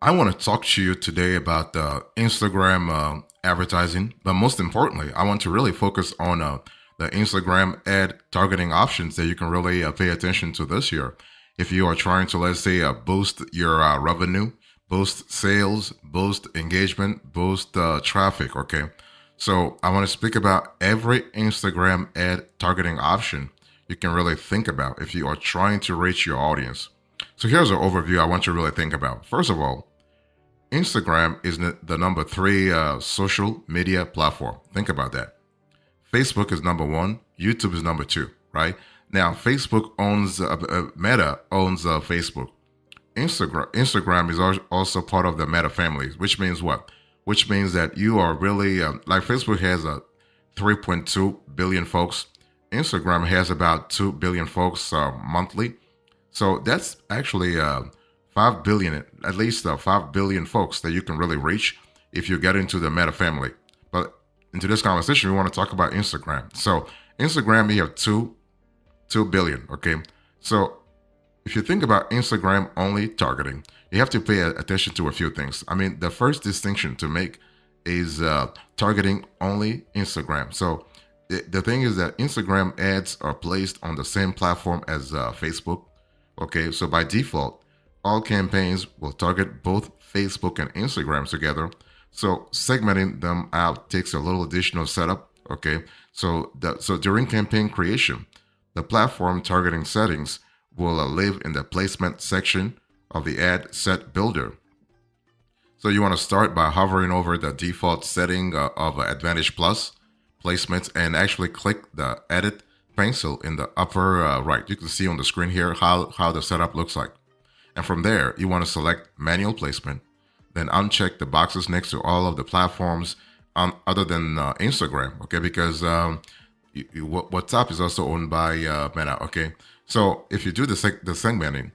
I want to talk to you today about Instagram advertising, but most importantly, I want to really focus on the Instagram ad targeting options that you can really pay attention to this year. If you are trying to, let's say, boost your revenue, boost sales, boost engagement, boost traffic, okay? So I want to speak about every Instagram ad targeting option you can really think about if you are trying to reach your audience. So here's an overview I want you to really think about. First of all, Instagram is the number three social media platform. Think about that. Facebook is number one. YouTube is number two, right? Now, Facebook owns, Meta owns Facebook. Instagram is also part of the Meta family, which means what? Which means that you are really, like Facebook has 3.2 billion folks. Instagram has about 2 billion folks monthly. So that's actually 5 billion, at least 5 billion folks that you can really reach if you get into the Meta family. But into this conversation, we want to talk about Instagram. So Instagram, you have 2 billion. Okay. So if you think about Instagram only targeting, you have to pay attention to a few things. I mean, the first distinction to make is targeting only Instagram. So the thing is that Instagram ads are placed on the same platform as Facebook. Okay, so by default, all campaigns will target both Facebook and Instagram together. So segmenting them out takes a little additional setup. Okay, so during campaign creation, the platform targeting settings will live in the placement section of the ad set builder. So you want to start by hovering over the default setting of Advantage Plus placements and actually click the edit pencil in the upper right. You can see on the screen here how the setup looks like. And from there, you want to select manual placement, then uncheck the boxes next to all of the platforms other than Instagram, okay? Because WhatsApp is also owned by Meta, okay? So if you do the segmenting,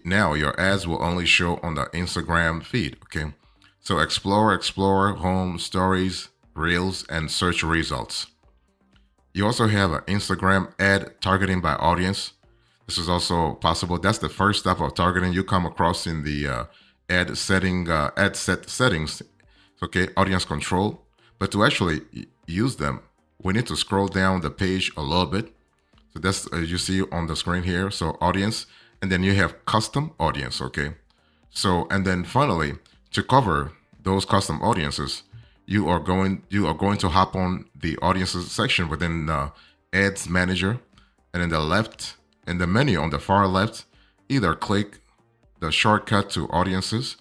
now your ads will only show on the Instagram feed, okay? So explore, home, stories, reels, and search results. You also have an Instagram ad targeting by audience. This is also possible. That's the first step of targeting you come across in the ad set settings. Okay, audience control. But to actually use them, we need to scroll down the page a little bit. So that's you see on the screen here. So audience, and then you have custom audience. Okay, so and then finally to cover those custom audiences, you are going to hop on the audiences section within Ads Manager, and in the left in the menu on the far left, either click the shortcut to audiences,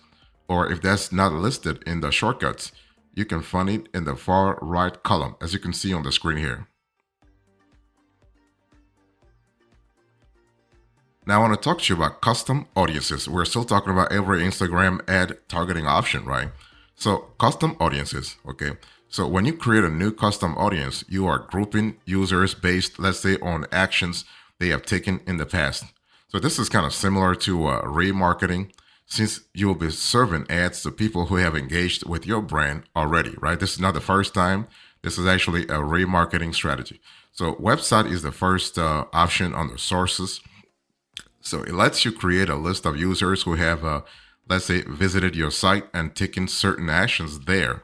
or if that's not listed in the shortcuts, you can find it in the far right column, as you can see on the screen here. Now, I want to talk to you about custom audiences. We're still talking about every Instagram ad targeting option, right? So, custom audiences, okay? So, when you create a new custom audience, you are grouping users based, let's say, on actions they have taken in the past. So, this is kind of similar to remarketing, since you will be serving ads to people who have engaged with your brand already, right? This is not the first time. This is actually a remarketing strategy. So, website is the first option under sources. So it lets you create a list of users who have, let's say, visited your site and taken certain actions there.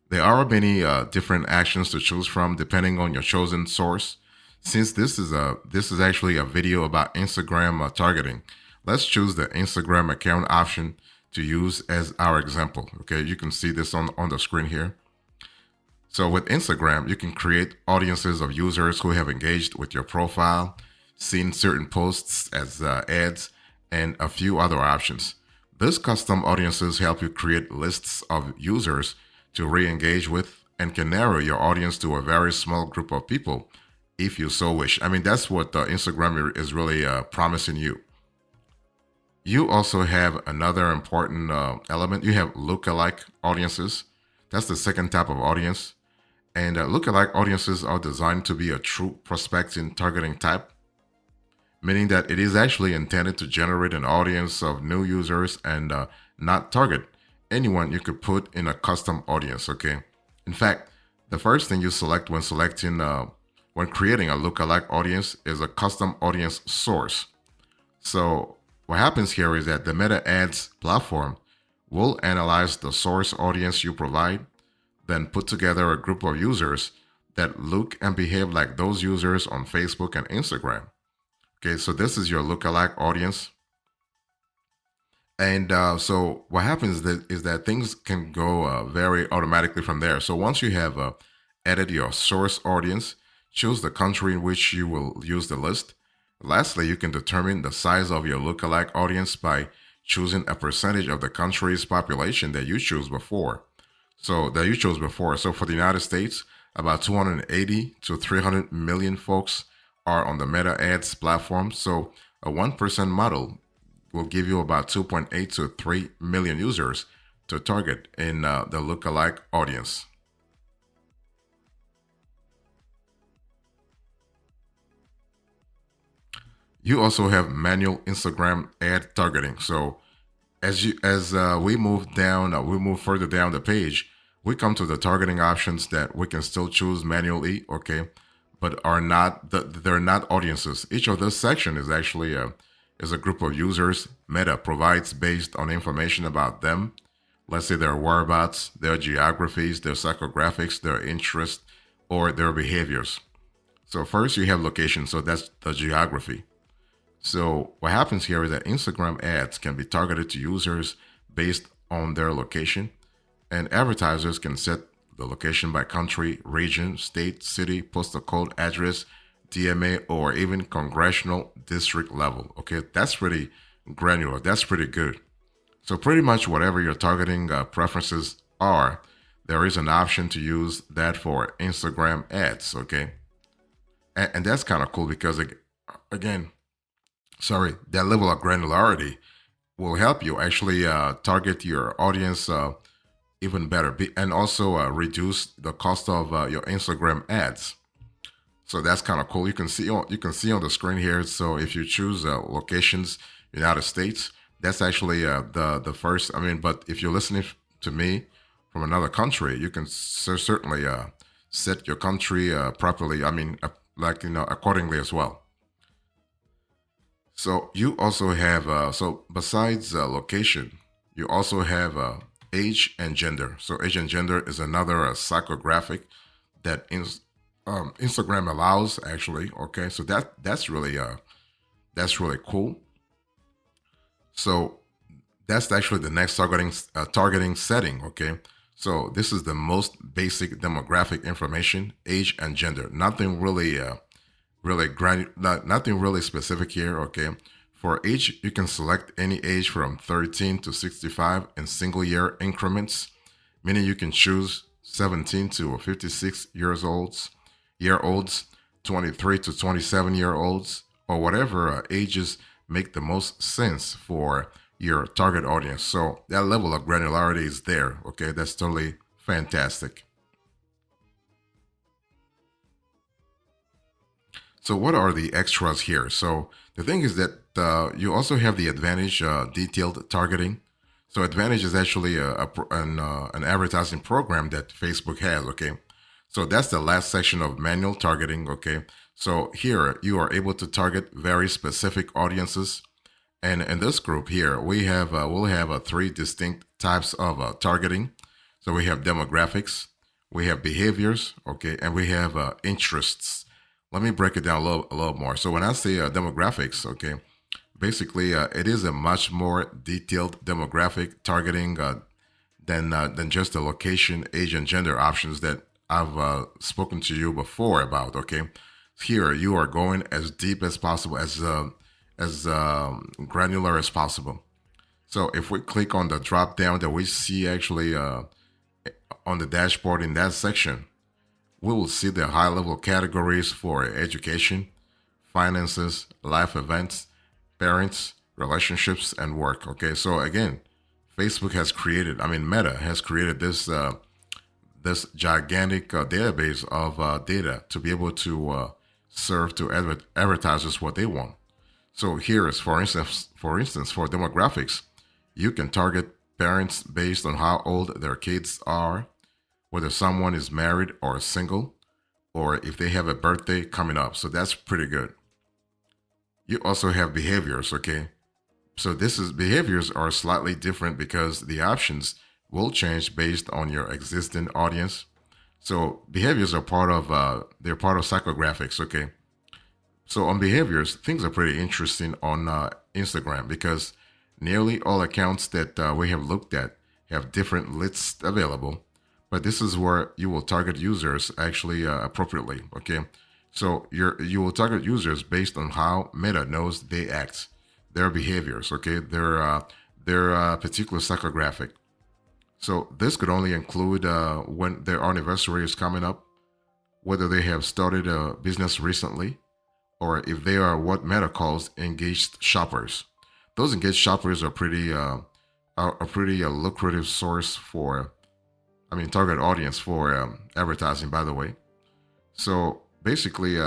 There are many different actions to choose from depending on your chosen source. Since this is actually a video about Instagram targeting, let's choose the Instagram account option to use as our example. Okay, you can see this on the screen here. So with Instagram, you can create audiences of users who have engaged with your profile, seen certain posts as ads, and a few other options. These custom audiences help you create lists of users to re-engage with and can narrow your audience to a very small group of people if you so wish. I mean, that's what Instagram is really promising you. You also have another important element. You have lookalike audiences. That's the second type of audience. And lookalike audiences are designed to be a true prospecting targeting type, meaning that it is actually intended to generate an audience of new users and not target anyone you could put in a custom audience. Okay. In fact, the first thing you select when creating a lookalike audience is a custom audience source. So what happens here is that the Meta Ads platform will analyze the source audience you provide, then put together a group of users that look and behave like those users on Facebook and Instagram. Okay, so this is your lookalike audience. And so what happens is that things can go very automatically from there. So once you have added your source audience, choose the country in which you will use the list. Lastly, you can determine the size of your lookalike audience by choosing a percentage of the country's population that you chose before. So for the United States, about 280 to 300 million folks are on the Meta Ads platform. So a 1% model will give you about 2.8 to 3 million users to target in the lookalike audience. You also have manual Instagram ad targeting. So we move further down the page, we come to the targeting options that we can still choose manually, okay, but they're not audiences. Each of this section is actually a group of users Meta provides based on information about them. Let's say their whereabouts, their geographies, their psychographics, their interests, or their behaviors. So first you have location, so that's the geography. So what happens here is that Instagram ads can be targeted to users based on their location, and advertisers can set the location by country, region, state, city, postal code, address, DMA, or even congressional district level. Okay, that's pretty granular. That's pretty good. So pretty much whatever your targeting preferences are, there is an option to use that for Instagram ads. Okay, and that's kind of cool because again, that level of granularity will help you actually target your audience even better, and also reduce the cost of your Instagram ads. So that's kind of cool. You can see on the screen here. So if you choose locations, United States, that's actually the first. I mean, but if you're listening to me from another country, you can certainly set your country properly. I mean, accordingly as well. So you also have besides location, you also have age and gender. So age and gender is another psychographic that Instagram allows actually. Okay, so that's really cool. So that's actually the next targeting setting. Okay, so this is the most basic demographic information: age and gender. Nothing really nothing really specific here. Okay, for age, you can select any age from 13 to 65 in single year increments, meaning you can choose 17 to 56 year olds, 23 to 27-year olds, or whatever ages make the most sense for your target audience. So that level of granularity is there. Okay, that's totally fantastic. So what are the extras here? So the thing is that you also have the Advantage detailed targeting. So Advantage is actually an advertising program that Facebook has. Okay, so that's the last section of manual targeting. Okay, so here you are able to target very specific audiences, and in this group here we'll have three distinct types of targeting. So we have demographics, we have behaviors, okay, and we have interests. Let me break it down a little more. So when I say demographics, okay, basically it is a much more detailed demographic targeting than just the location, age, and gender options that I've spoken to you before about. Okay, here you are going as deep as possible, as granular as possible. So if we click on the drop down that we see actually on the dashboard in that section, we will see the high level categories for education, finances, life events, parents, relationships, and work. Okay, so again, Facebook has created, I mean, Meta has created this gigantic database of data to be able to serve to advertisers what they want. So here is, for instance, for demographics, you can target parents based on how old their kids are, whether someone is married or single, or if they have a birthday coming up. So that's pretty good. You also have behaviors, okay? So this is behaviors are slightly different because the options will change based on your existing audience. So behaviors are part of they're part of psychographics. Okay. So on behaviors, things are pretty interesting on Instagram because nearly all accounts that we have looked at have different lists available, but this is where you will target users actually appropriately. Okay, so you will target users based on how Meta knows they act, their behaviors. Okay, their particular psychographic. So this could only include when their anniversary is coming up, whether they have started a business recently, or if they are what Meta calls engaged shoppers. Those engaged shoppers are pretty are pretty lucrative source for, I mean, target audience for advertising. By the way, so basically,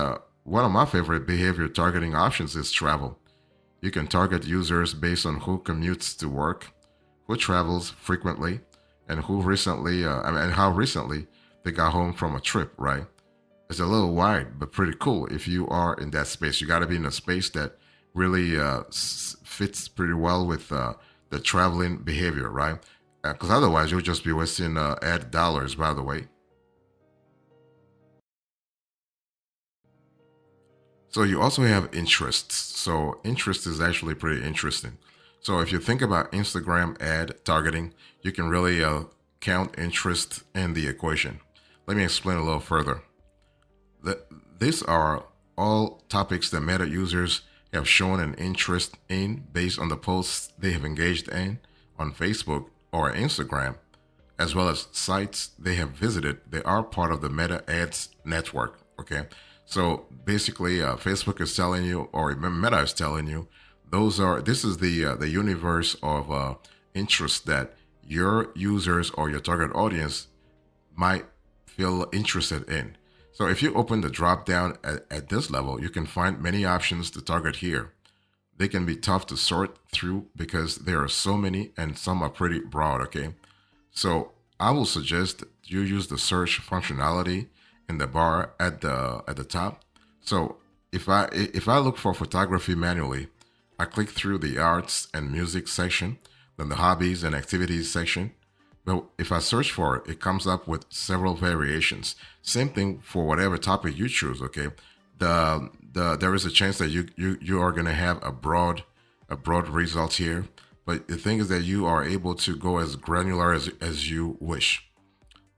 one of my favorite behavior targeting options is travel. You can target users based on who commutes to work, who travels frequently, and who recently, and how recently they got home from a trip. Right? It's a little wide, but pretty cool. If you are in that space, you got to be in a space that really fits pretty well with the traveling behavior, right? Because otherwise, you'll just be wasting ad dollars. By the way, so you also have interests. So interest is actually pretty interesting. So if you think about Instagram ad targeting, you can really count interest in the equation. Let me explain a little further. The, these are all topics that Meta users have shown an interest in based on the posts they have engaged in on Facebook or Instagram, as well as sites they have visited. They are part of the Meta Ads network. Okay, so basically, Facebook is telling you, or Meta is telling you, this is the universe of interest that your users or your target audience might feel interested in. So if you open the drop down at this level, you can find many options to target here. They can be tough to sort through because there are so many and some are pretty broad, okay? So I will suggest you use the search functionality in the bar at the top. So if I look for photography manually, I click through the arts and music section, then the hobbies and activities section. But if I search for it, it comes up with several variations. Same thing for whatever topic you choose. Okay, there is a chance that you are going to have a broad result here. But the thing is that you are able to go as granular as you wish.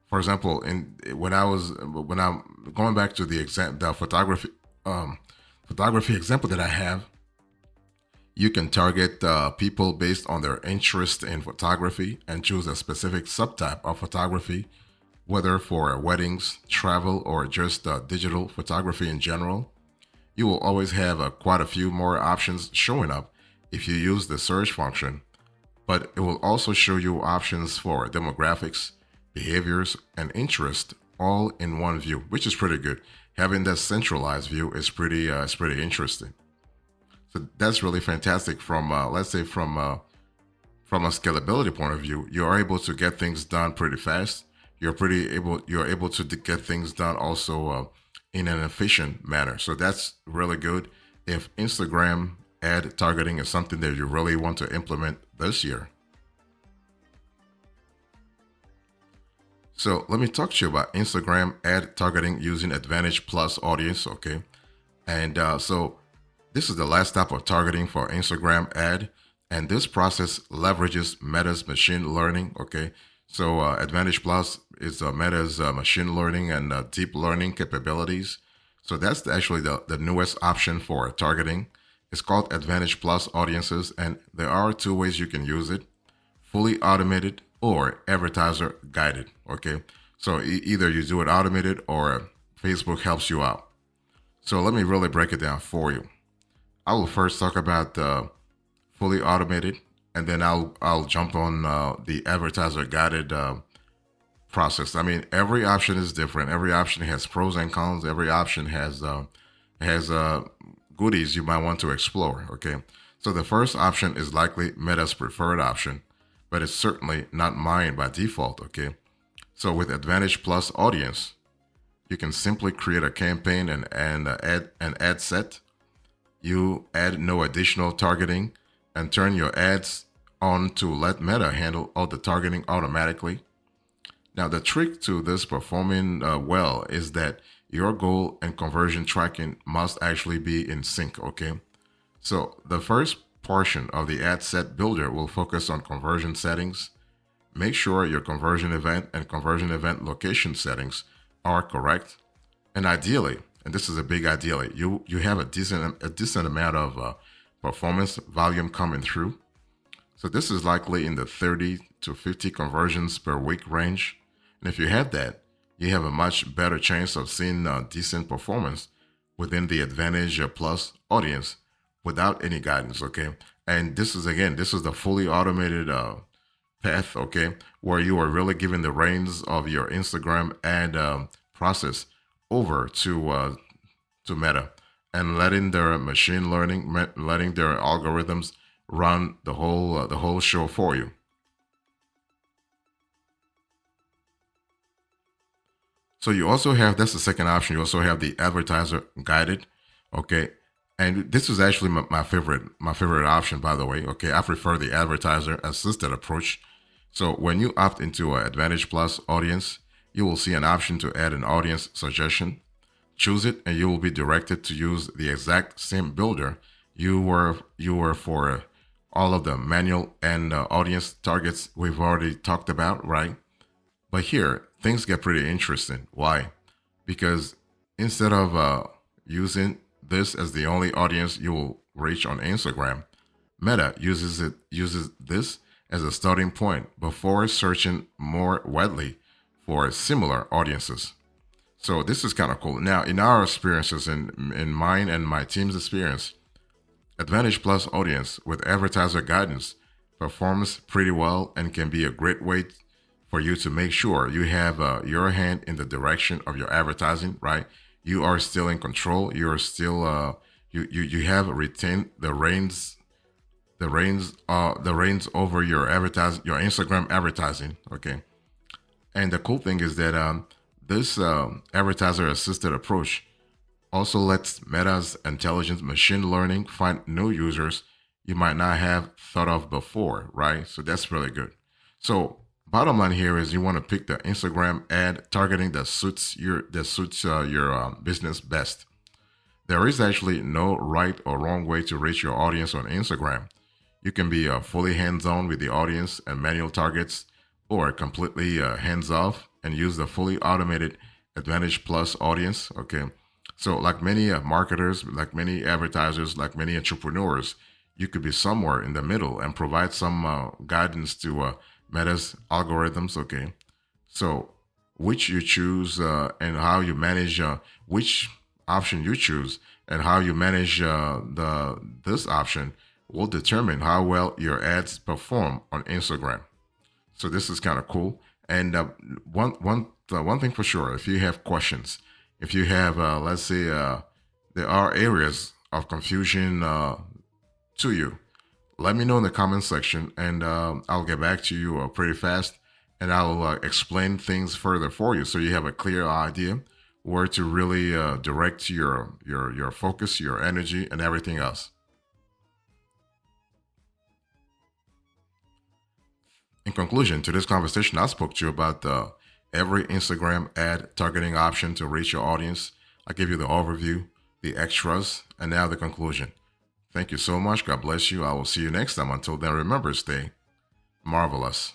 For example, in when I'm going back to the photography example that I have, you can target people based on their interest in photography and choose a specific subtype of photography, whether for weddings, travel, or just digital photography in general. You will always have quite a few more options showing up if you use the search function, but it will also show you options for demographics, behaviors, and interest all in one view, which is pretty good. Having that centralized view is pretty interesting. So that's really fantastic from let's say from a scalability point of view. You are able to get things done pretty fast. You're able to get things done also in an efficient manner. So that's really good. If Instagram ad targeting is something that you really want to implement this year. So let me talk to you about Instagram ad targeting using Advantage Plus audience. Okay, and so this is the last step of targeting for Instagram ad, and this process leverages Meta's machine learning. Okay, so Advantage Plus is Meta's machine learning and deep learning capabilities. So that's actually the newest option for targeting. It's called Advantage Plus audiences, and there are two ways you can use it: fully automated or advertiser guided. Okay, so either you do it automated or Facebook helps you out. So let me really break it down for you. I will first talk about fully automated, and then I'll jump on the advertiser guided process. I mean, every option is different. Every option has pros and cons. Every option has goodies you might want to explore. Okay, so the first option is likely Meta's preferred option, but it's certainly not mine by default. Okay, so with Advantage Plus Audience, you can simply create a campaign and add an ad set. You add no additional targeting, and turn your ads on to let Meta handle all the targeting automatically. Now, the trick to this performing well is that your goal and conversion tracking must actually be in sync, okay? So the first portion of the ad set builder will focus on conversion settings. Make sure your conversion event and conversion event location settings are correct. And ideally, and this is a big ideally, you have a decent amount of performance volume coming through. So this is likely in the 30 to 50 conversions per week range. And if you have that, you have a much better chance of seeing decent performance within the Advantage Plus audience without any guidance, okay? And this is, again, this is the fully automated path, okay, where you are really giving the reins of your Instagram ad process over to Meta and letting their machine learning, letting their algorithms run the whole show for you. So you also have, that's the second option. You also have the advertiser guided, okay? And this is actually my favorite option, by the way. Okay, I prefer the advertiser assisted approach. So when you opt into an Advantage Plus audience, you will see an option to add an audience suggestion. Choose it, and you will be directed to use the exact same builder you were for all of the manual and audience targets we've already talked about, right? But here things get pretty interesting. Why? Because instead of using this as the only audience you will reach on Instagram, Meta uses this as a starting point before searching more widely for similar audiences. So this is kind of cool. Now, in our experiences, in mine and my team's experience, Advantage Plus audience with advertiser guidance performs pretty well and can be a great way for you to make sure you have your hand in the direction of your advertising, right? You are still in control. You're still you have retained the reins over your your Instagram advertising. Okay, and the cool thing is that this advertiser assisted approach also lets Meta's intelligent machine learning find new users you might not have thought of before, right? So that's really good. So bottom line here is you want to pick the Instagram ad targeting that suits your business best. There is actually no right or wrong way to reach your audience on Instagram. You can be fully hands-on with the audience and manual targets, or completely hands-off and use the fully automated Advantage Plus audience. Okay, so like many marketers, like many advertisers, like many entrepreneurs, you could be somewhere in the middle and provide some guidance to Meta's algorithms. Okay, so which you choose and how you manage which option you choose and how you manage this option will determine how well your ads perform on Instagram. So this is kind of cool. And one thing for sure, if you have questions, if you have let's say there are areas of confusion to you, let me know in the comment section, and I'll get back to you pretty fast, and I'll explain things further for you so you have a clear idea where to really direct your focus, your energy, and everything else. In conclusion to this conversation, I spoke to you about every Instagram ad targeting option to reach your audience. I gave you the overview, the extras, and now the conclusion. Thank you so much. God bless you. I will see you next time. Until then, remember, stay marvelous.